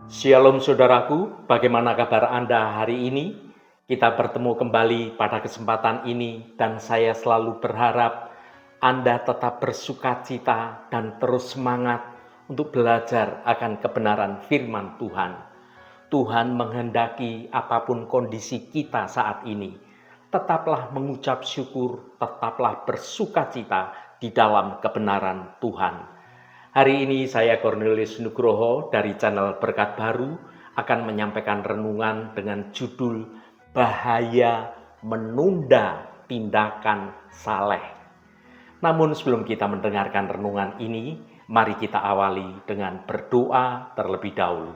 Shalom saudaraku, bagaimana kabar Anda hari ini? Kita bertemu kembali pada kesempatan ini dan saya selalu berharap Anda tetap bersukacita dan terus semangat untuk belajar akan kebenaran firman Tuhan. Tuhan menghendaki apapun kondisi kita saat ini, tetaplah mengucap syukur, tetaplah bersukacita di dalam kebenaran Tuhan. Hari ini saya Cornelius Nugroho dari channel Berkat Baru akan menyampaikan renungan dengan judul Bahaya Menunda Tindakan Saleh. Namun sebelum kita mendengarkan renungan ini, mari kita awali dengan berdoa terlebih dahulu.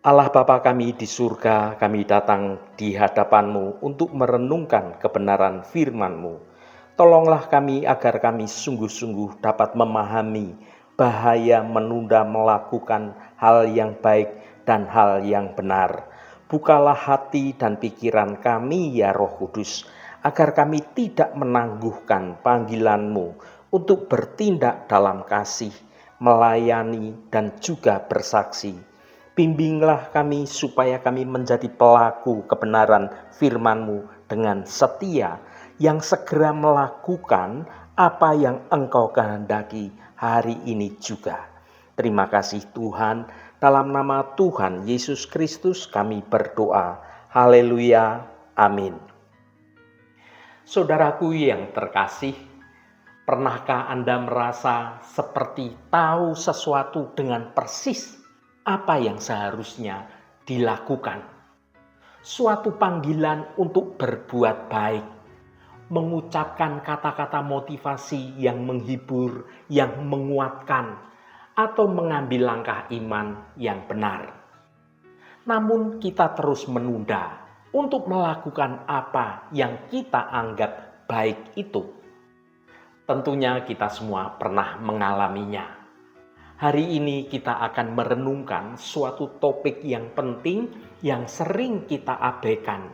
Allah Bapa kami di surga, kami datang di hadapan-Mu untuk merenungkan kebenaran firman-Mu. Tolonglah kami agar kami sungguh-sungguh dapat memahami bahaya menunda melakukan hal yang baik dan hal yang benar. Bukalah hati dan pikiran kami ya Roh Kudus, agar kami tidak menangguhkan panggilan-Mu untuk bertindak dalam kasih, melayani dan juga bersaksi. Bimbinglah kami supaya kami menjadi pelaku kebenaran firman-Mu dengan setia, yang segera melakukan apa yang Engkau kehendaki hari ini juga. Terima kasih Tuhan, dalam nama Tuhan Yesus Kristus kami berdoa. Haleluya, amin. Saudaraku yang terkasih, pernahkah Anda merasa seperti tahu sesuatu dengan persis apa yang seharusnya dilakukan? Suatu panggilan untuk berbuat baik, mengucapkan kata-kata motivasi yang menghibur, yang menguatkan, atau mengambil langkah iman yang benar. Namun kita terus menunda untuk melakukan apa yang kita anggap baik itu. Tentunya kita semua pernah mengalaminya. Hari ini kita akan merenungkan suatu topik yang penting yang sering kita abaikan,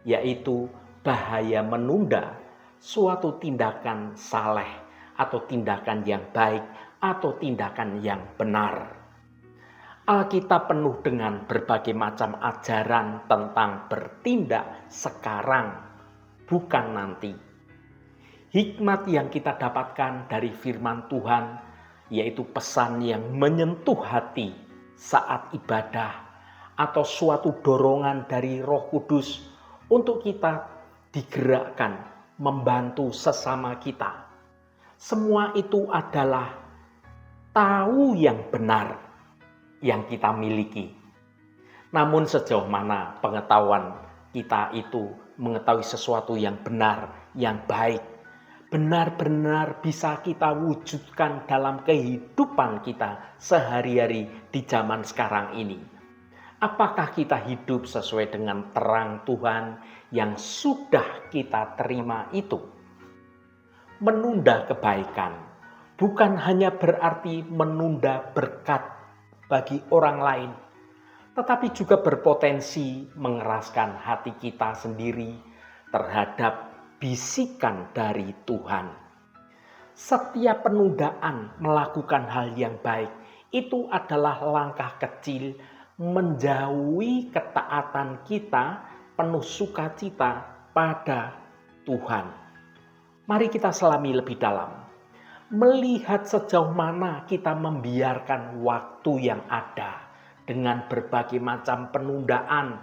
yaitu bahaya menunda suatu tindakan saleh atau tindakan yang baik atau tindakan yang benar. Alkitab penuh dengan berbagai macam ajaran tentang bertindak sekarang, bukan nanti. Hikmat yang kita dapatkan dari firman Tuhan, yaitu pesan yang menyentuh hati saat ibadah atau suatu dorongan dari Roh Kudus untuk kita digerakkan membantu sesama kita. Semua itu adalah tahu yang benar yang kita miliki. Namun sejauh mana pengetahuan kita itu mengetahui sesuatu yang benar, yang baik, benar-benar bisa kita wujudkan dalam kehidupan kita sehari-hari di zaman sekarang ini? Apakah kita hidup sesuai dengan terang Tuhan yang sudah kita terima itu? Menunda kebaikan bukan hanya berarti menunda berkat bagi orang lain, tetapi juga berpotensi mengeraskan hati kita sendiri terhadap bisikan dari Tuhan. Setiap penundaan melakukan hal yang baik itu adalah langkah kecil menjauhi ketaatan kita penuh sukacita pada Tuhan. Mari kita selami lebih dalam, melihat sejauh mana kita membiarkan waktu yang ada dengan berbagai macam penundaan,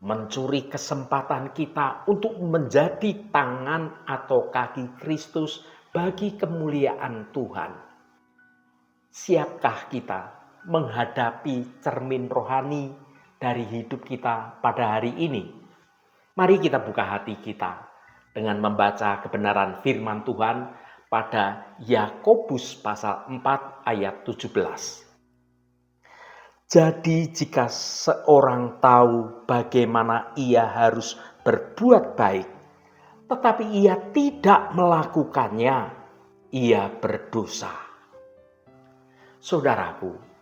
mencuri kesempatan kita untuk menjadi tangan atau kaki Kristus bagi kemuliaan Tuhan. Siapkah kita menghadapi cermin rohani dari hidup kita pada hari ini? Mari kita buka hati kita dengan membaca kebenaran firman Tuhan pada Yakobus pasal 4 ayat 17. Jadi jika seorang tahu bagaimana ia harus berbuat baik, tetapi ia tidak melakukannya, ia berdosa. Saudaraku,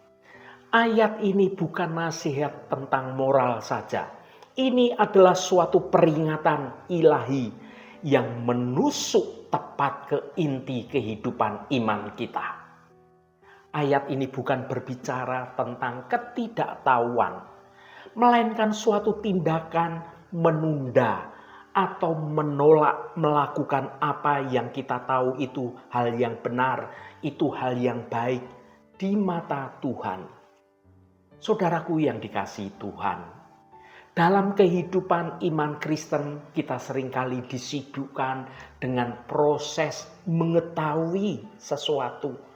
ayat ini bukan nasihat tentang moral saja. Ini adalah suatu peringatan ilahi yang menusuk tepat ke inti kehidupan iman kita. Ayat ini bukan berbicara tentang ketidaktahuan, melainkan suatu tindakan menunda atau menolak melakukan apa yang kita tahu itu hal yang benar, itu hal yang baik di mata Tuhan. Saudaraku yang dikasihi Tuhan, dalam kehidupan iman Kristen kita seringkali disibukkan dengan proses mengetahui sesuatu.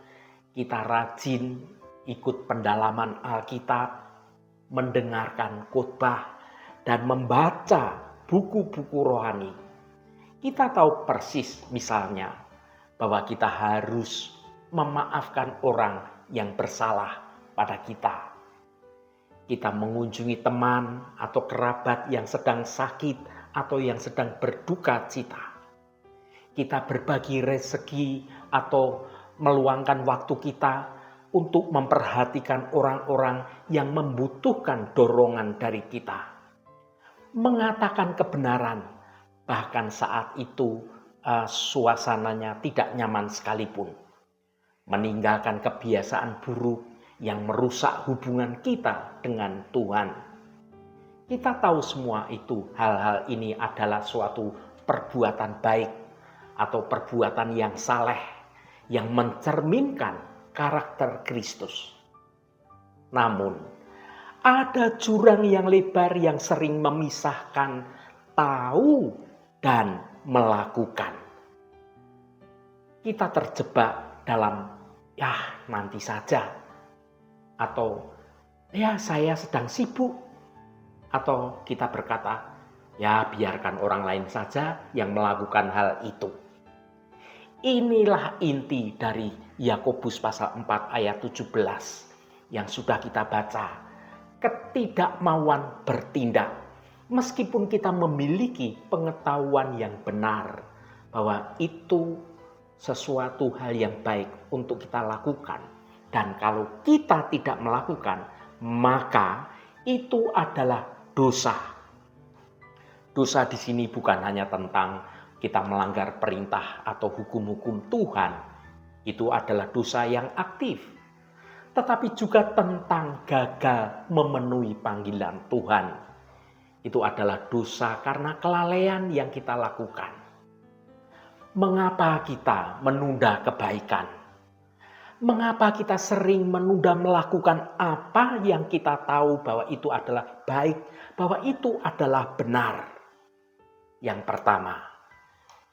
Kita rajin ikut pendalaman Alkitab, mendengarkan khotbah, dan membaca buku-buku rohani. Kita tahu persis misalnya bahwa kita harus memaafkan orang yang bersalah pada kita. Kita mengunjungi teman atau kerabat yang sedang sakit atau yang sedang berduka cita. Kita berbagi rezeki atau meluangkan waktu kita untuk memperhatikan orang-orang yang membutuhkan dorongan dari kita. Mengatakan kebenaran, bahkan saat itu suasananya tidak nyaman sekalipun. Meninggalkan kebiasaan buruk yang merusak hubungan kita dengan Tuhan. Kita tahu semua itu, hal-hal ini adalah suatu perbuatan baik atau perbuatan yang saleh yang mencerminkan karakter Kristus. Namun, ada jurang yang lebar yang sering memisahkan tahu dan melakukan. Kita terjebak dalam nanti saja. Atau saya sedang sibuk. Atau kita berkata, biarkan orang lain saja yang melakukan hal itu. Inilah inti dari Yakobus pasal 4 ayat 17 yang sudah kita baca. Ketidakmauan bertindak. Meskipun kita memiliki pengetahuan yang benar bahwa itu sesuatu hal yang baik untuk kita lakukan. Dan kalau kita tidak melakukan, maka itu adalah dosa. Dosa di sini bukan hanya tentang kita melanggar perintah atau hukum-hukum Tuhan. Itu adalah dosa yang aktif. Tetapi juga tentang gagal memenuhi panggilan Tuhan. Itu adalah dosa karena kelalaian yang kita lakukan. Mengapa kita menunda kebaikan? Mengapa kita sering menunda melakukan apa yang kita tahu bahwa itu adalah baik, bahwa itu adalah benar? Yang pertama,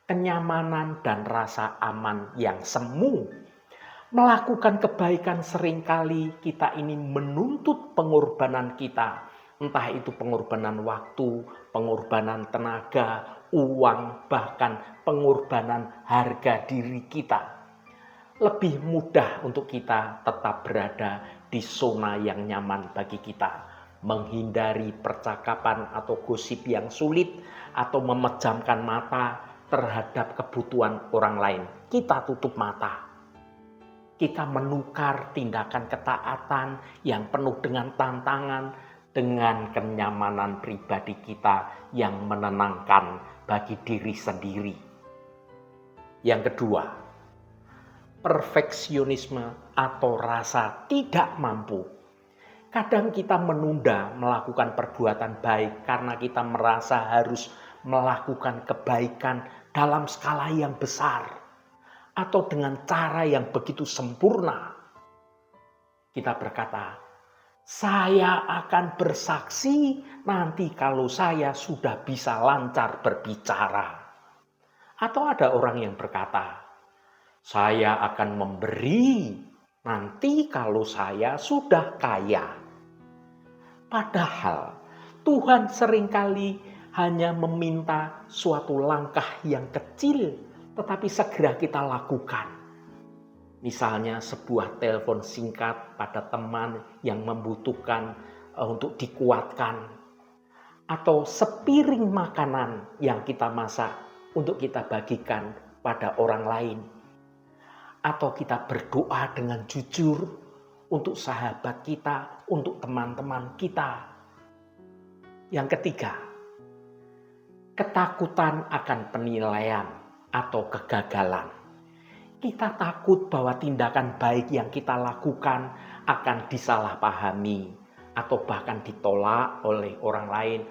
kenyamanan dan rasa aman yang semu. Melakukan kebaikan seringkali kita ini menuntut pengorbanan kita. Entah itu pengorbanan waktu, pengorbanan tenaga, uang, bahkan pengorbanan harga diri kita. Lebih mudah untuk kita tetap berada di zona yang nyaman bagi kita. Menghindari percakapan atau gosip yang sulit atau memejamkan mata terhadap kebutuhan orang lain. Kita tutup mata. Kita menukar tindakan ketaatan yang penuh dengan tantangan dengan kenyamanan pribadi kita yang menenangkan bagi diri sendiri. Yang kedua, perfeksionisme atau rasa tidak mampu. Kadang kita menunda melakukan perbuatan baik karena kita merasa harus melakukan kebaikan dalam skala yang besar atau dengan cara yang begitu sempurna. Kita berkata, saya akan bersaksi nanti kalau saya sudah bisa lancar berbicara. Atau ada orang yang berkata, saya akan memberi nanti kalau saya sudah kaya. Padahal Tuhan seringkali hanya meminta suatu langkah yang kecil tetapi segera kita lakukan. Misalnya sebuah telepon singkat pada teman yang membutuhkan untuk dikuatkan. Atau sepiring makanan yang kita masak untuk kita bagikan pada orang lain. Atau kita berdoa dengan jujur untuk sahabat kita, untuk teman-teman kita. Yang ketiga, ketakutan akan penilaian atau kegagalan. Kita takut bahwa tindakan baik yang kita lakukan akan disalahpahami atau bahkan ditolak oleh orang lain,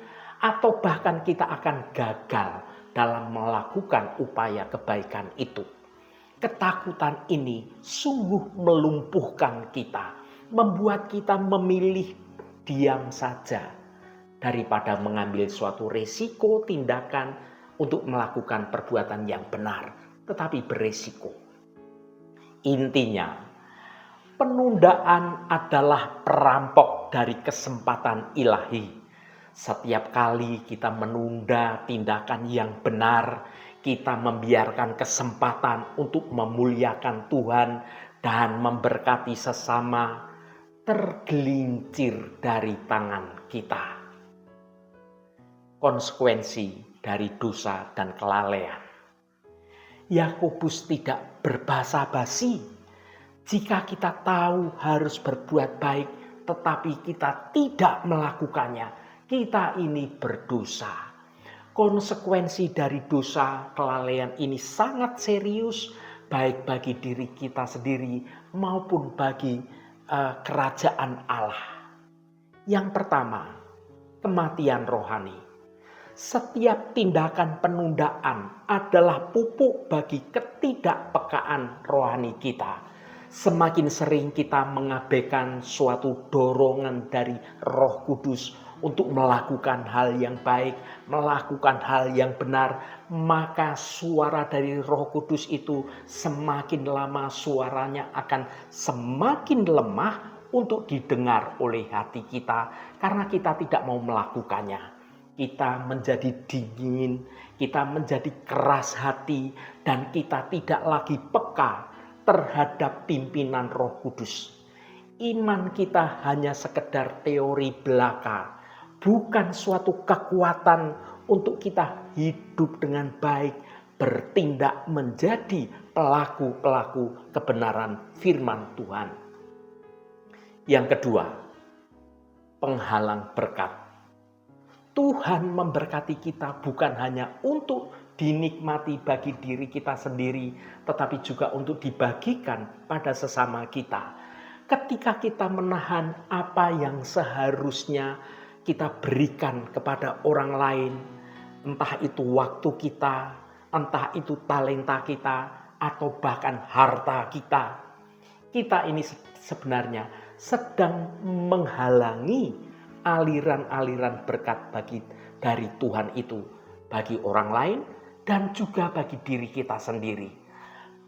atau bahkan kita akan gagal dalam melakukan upaya kebaikan itu. Ketakutan ini sungguh melumpuhkan kita, membuat kita memilih diam saja daripada mengambil suatu resiko tindakan untuk melakukan perbuatan yang benar, tetapi beresiko. Intinya, penundaan adalah perampok dari kesempatan ilahi. Setiap kali kita menunda tindakan yang benar, kita membiarkan kesempatan untuk memuliakan Tuhan dan memberkati sesama tergelincir dari tangan kita. Konsekuensi dari dosa dan kelalaian. Yakobus tidak berbasa-basi. Jika kita tahu harus berbuat baik, tetapi kita tidak melakukannya, kita ini berdosa. Konsekuensi dari dosa kelalaian ini sangat serius, baik bagi diri kita sendiri maupun bagi kerajaan Allah. Yang pertama, kematian rohani. Setiap tindakan penundaan adalah pupuk bagi ketidakpekaan rohani kita. Semakin sering kita mengabaikan suatu dorongan dari Roh Kudus untuk melakukan hal yang baik, melakukan hal yang benar, maka suara dari Roh Kudus itu semakin lama suaranya akan semakin lemah untuk didengar oleh hati kita karena kita tidak mau melakukannya. Kita menjadi dingin, kita menjadi keras hati, dan kita tidak lagi peka terhadap pimpinan Roh Kudus. Iman kita hanya sekedar teori belaka, bukan suatu kekuatan untuk kita hidup dengan baik, bertindak menjadi pelaku-pelaku kebenaran firman Tuhan. Yang kedua, penghalang berkat. Tuhan memberkati kita bukan hanya untuk dinikmati bagi diri kita sendiri, tetapi juga untuk dibagikan pada sesama kita. Ketika kita menahan apa yang seharusnya kita berikan kepada orang lain, entah itu waktu kita, entah itu talenta kita, atau bahkan harta kita, kita ini sebenarnya sedang menghalangi aliran-aliran berkat dari Tuhan itu bagi orang lain dan juga bagi diri kita sendiri.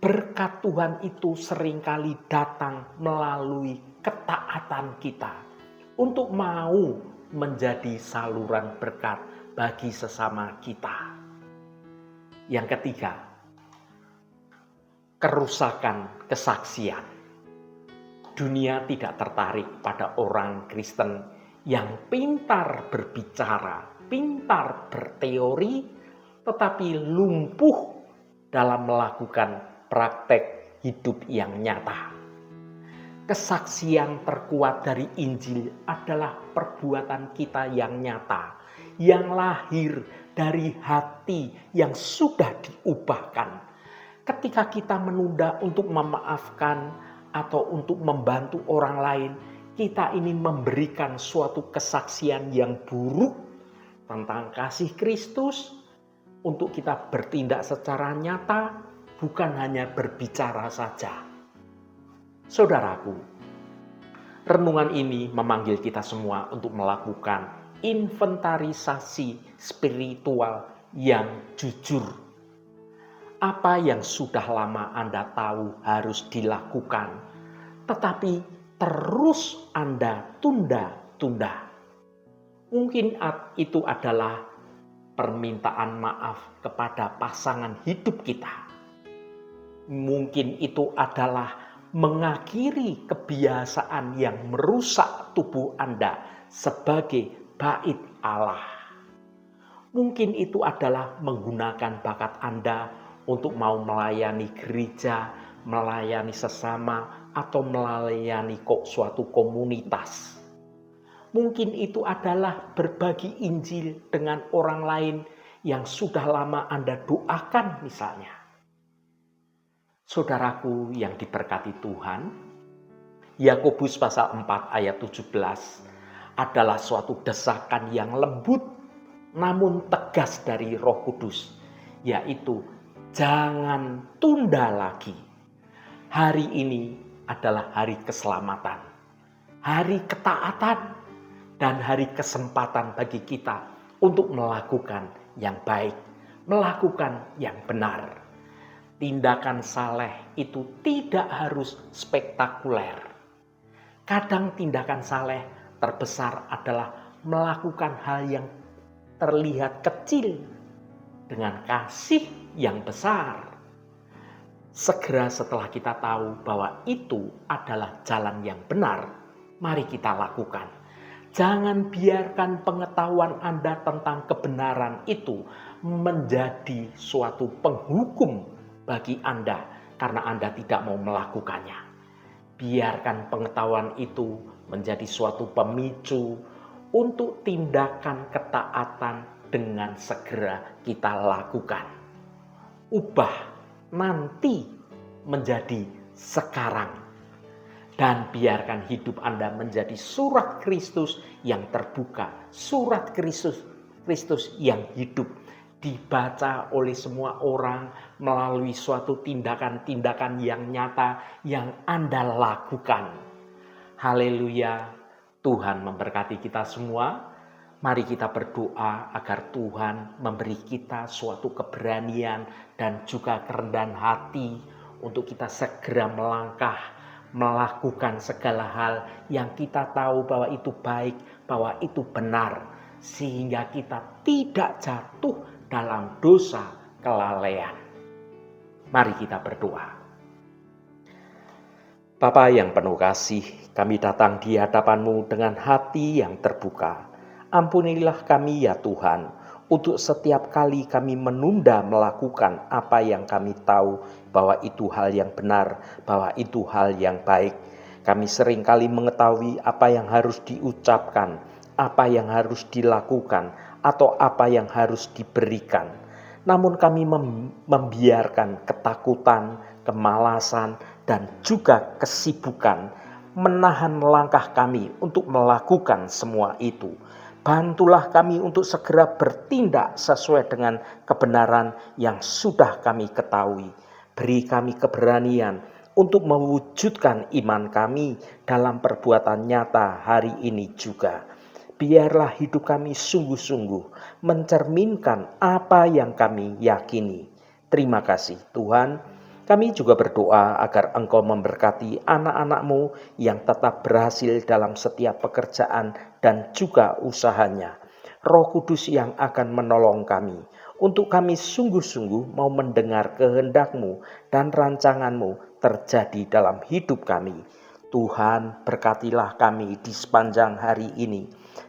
Berkat Tuhan itu seringkali datang melalui ketaatan kita untuk mau menjadi saluran berkat bagi sesama kita. Yang ketiga, kerusakan kesaksian. Dunia tidak tertarik pada orang Kristen yang pintar berbicara, pintar berteori, tetapi lumpuh dalam melakukan praktek hidup yang nyata. Kesaksian terkuat dari Injil adalah perbuatan kita yang nyata, yang lahir dari hati yang sudah diubahkan. Ketika kita menunda untuk memaafkan atau untuk membantu orang lain, kita ini memberikan suatu kesaksian yang buruk tentang kasih Kristus untuk kita bertindak secara nyata, bukan hanya berbicara saja. Saudaraku, renungan ini memanggil kita semua untuk melakukan inventarisasi spiritual yang jujur. Apa yang sudah lama Anda tahu harus dilakukan, tetapi terus Anda tunda-tunda. Mungkin itu adalah permintaan maaf kepada pasangan hidup kita. Mungkin itu adalah mengakhiri kebiasaan yang merusak tubuh Anda sebagai bait Allah. Mungkin itu adalah menggunakan bakat Anda untuk mau melayani gereja, melayani sesama, atau melayani suatu komunitas. Mungkin itu adalah berbagi Injil dengan orang lain yang sudah lama Anda doakan misalnya. Saudaraku yang diberkati Tuhan, Yakobus pasal 4 ayat 17 adalah suatu desakan yang lembut namun tegas dari Roh Kudus, yaitu jangan tunda lagi. Hari ini adalah hari keselamatan, hari ketaatan, dan hari kesempatan bagi kita untuk melakukan yang baik, melakukan yang benar. Tindakan saleh itu tidak harus spektakuler. Kadang tindakan saleh terbesar adalah melakukan hal yang terlihat kecil dengan kasih yang besar. Segera setelah kita tahu bahwa itu adalah jalan yang benar, mari kita lakukan. Jangan biarkan pengetahuan Anda tentang kebenaran itu menjadi suatu penghukum bagi Anda karena Anda tidak mau melakukannya. Biarkan pengetahuan itu menjadi suatu pemicu untuk tindakan ketaatan dengan segera kita lakukan. Ubah nanti menjadi sekarang. Dan biarkan hidup Anda menjadi surat Kristus yang terbuka, surat Kristus yang hidup, dibaca oleh semua orang melalui suatu tindakan-tindakan yang nyata yang Anda lakukan. Haleluya, Tuhan memberkati kita semua. Mari kita berdoa agar Tuhan memberi kita suatu keberanian dan juga kerendahan hati untuk kita segera melangkah, melakukan segala hal yang kita tahu bahwa itu baik, bahwa itu benar, sehingga kita tidak jatuh dalam dosa kelalaian. Mari kita berdoa. Bapa yang penuh kasih, kami datang di hadapan-Mu dengan hati yang terbuka. Ampunilah kami ya Tuhan, untuk setiap kali kami menunda melakukan apa yang kami tahu bahwa itu hal yang benar, bahwa itu hal yang baik. Kami seringkali mengetahui apa yang harus diucapkan, apa yang harus dilakukan, atau apa yang harus diberikan. Namun kami membiarkan ketakutan, kemalasan, dan juga kesibukan menahan langkah kami untuk melakukan semua itu. Bantulah kami untuk segera bertindak sesuai dengan kebenaran yang sudah kami ketahui. Beri kami keberanian untuk mewujudkan iman kami dalam perbuatan nyata hari ini juga. Biarlah hidup kami sungguh-sungguh mencerminkan apa yang kami yakini. Terima kasih Tuhan. Kami juga berdoa agar Engkau memberkati anak-anak-Mu yang tetap berhasil dalam setiap pekerjaan dan juga usahanya. Roh Kudus yang akan menolong kami untuk kami sungguh-sungguh mau mendengar kehendak-Mu dan rancangan-Mu terjadi dalam hidup kami. Tuhan, berkatilah kami di sepanjang hari ini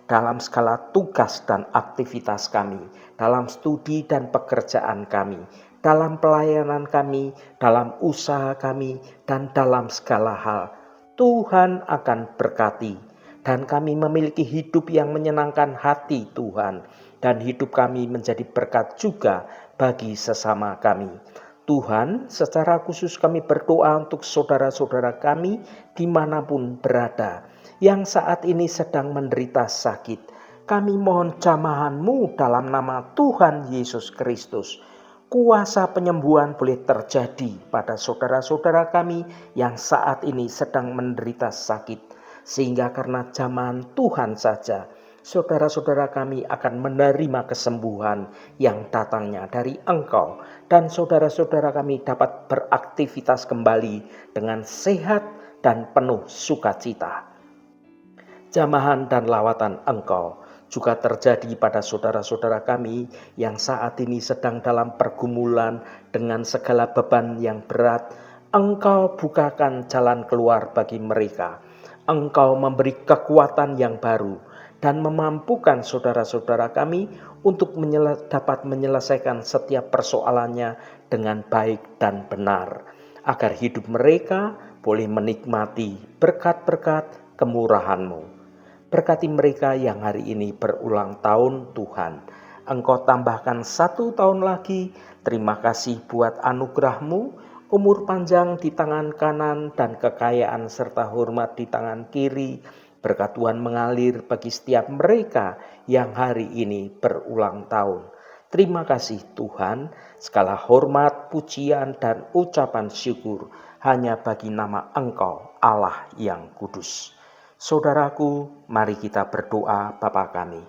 dalam segala tugas dan aktivitas kami, dalam studi dan pekerjaan kami, dalam pelayanan kami, dalam usaha kami, dan dalam segala hal. Tuhan akan berkati, dan kami memiliki hidup yang menyenangkan hati Tuhan, dan hidup kami menjadi berkat juga bagi sesama kami. Tuhan, secara khusus kami berdoa untuk saudara-saudara kami dimanapun berada, yang saat ini sedang menderita sakit. Kami mohon jamahan-Mu dalam nama Tuhan Yesus Kristus. Kuasa penyembuhan boleh terjadi pada saudara-saudara kami yang saat ini sedang menderita sakit. Sehingga karena jamahan Tuhan saja, saudara-saudara kami akan menerima kesembuhan yang datangnya dari Engkau. Dan saudara-saudara kami dapat beraktivitas kembali dengan sehat dan penuh sukacita. Jamahan dan lawatan Engkau juga terjadi pada saudara-saudara kami yang saat ini sedang dalam pergumulan dengan segala beban yang berat. Engkau bukakan jalan keluar bagi mereka. Engkau memberi kekuatan yang baru dan memampukan saudara-saudara kami untuk dapat menyelesaikan setiap persoalannya dengan baik dan benar, agar hidup mereka boleh menikmati berkat-berkat kemurahan-Mu. Berkati mereka yang hari ini berulang tahun Tuhan. Engkau tambahkan 1 tahun lagi. Terima kasih buat anugerah-Mu umur panjang di tangan kanan, dan kekayaan serta hormat di tangan kiri. Berkat Tuhan mengalir bagi setiap mereka yang hari ini berulang tahun. Terima kasih Tuhan, segala hormat, pujian, dan ucapan syukur hanya bagi nama Engkau, Allah yang kudus. Saudaraku, mari kita berdoa. Bapa kami.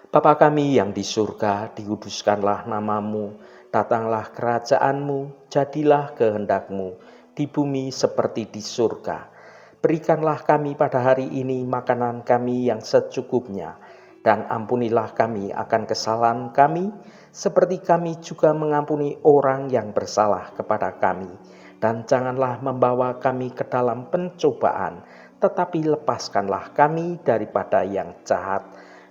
Bapa kami yang di surga, dikuduskanlah namamu, datanglah kerajaanmu, jadilah kehendakmu, di bumi seperti di surga. Berikanlah kami pada hari ini makanan kami yang secukupnya, dan ampunilah kami akan kesalahan kami, seperti kami juga mengampuni orang yang bersalah kepada kami. Dan janganlah membawa kami ke dalam pencobaan, tetapi lepaskanlah kami daripada yang jahat.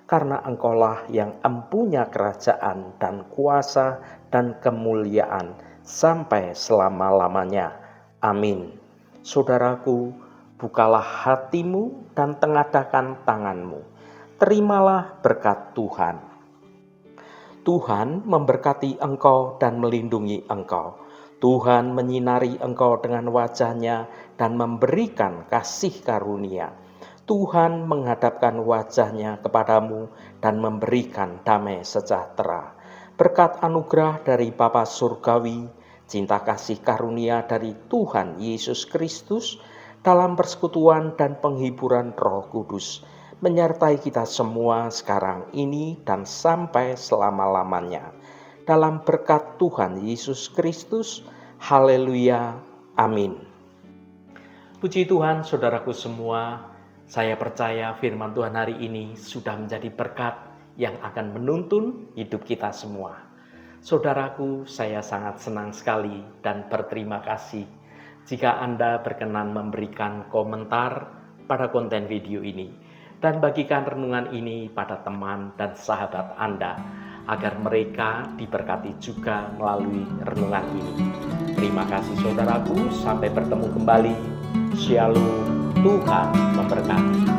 Karena Engkaulah yang empunya kerajaan dan kuasa dan kemuliaan sampai selama-lamanya. Amin. Saudaraku, bukalah hatimu dan tengadakan tanganmu. Terimalah berkat Tuhan. Tuhan memberkati engkau dan melindungi engkau. Tuhan menyinari engkau dengan wajah-Nya dan memberikan kasih karunia. Tuhan menghadapkan wajah-Nya kepadamu dan memberikan damai sejahtera. Berkat anugerah dari Bapa Surgawi, cinta kasih karunia dari Tuhan Yesus Kristus, dalam persekutuan dan penghiburan Roh Kudus, menyertai kita semua sekarang ini dan sampai selama-lamanya. Dalam berkat Tuhan Yesus Kristus, haleluya, amin. Puji Tuhan, saudaraku semua. Saya percaya firman Tuhan hari ini sudah menjadi berkat yang akan menuntun hidup kita semua. Saudaraku, saya sangat senang sekali dan berterima kasih jika Anda berkenan memberikan komentar pada konten video ini dan bagikan renungan ini pada teman dan sahabat Anda agar mereka diberkati juga melalui renungan ini. Terima kasih saudaraku, sampai bertemu kembali. Shalom, Tuhan memberkati.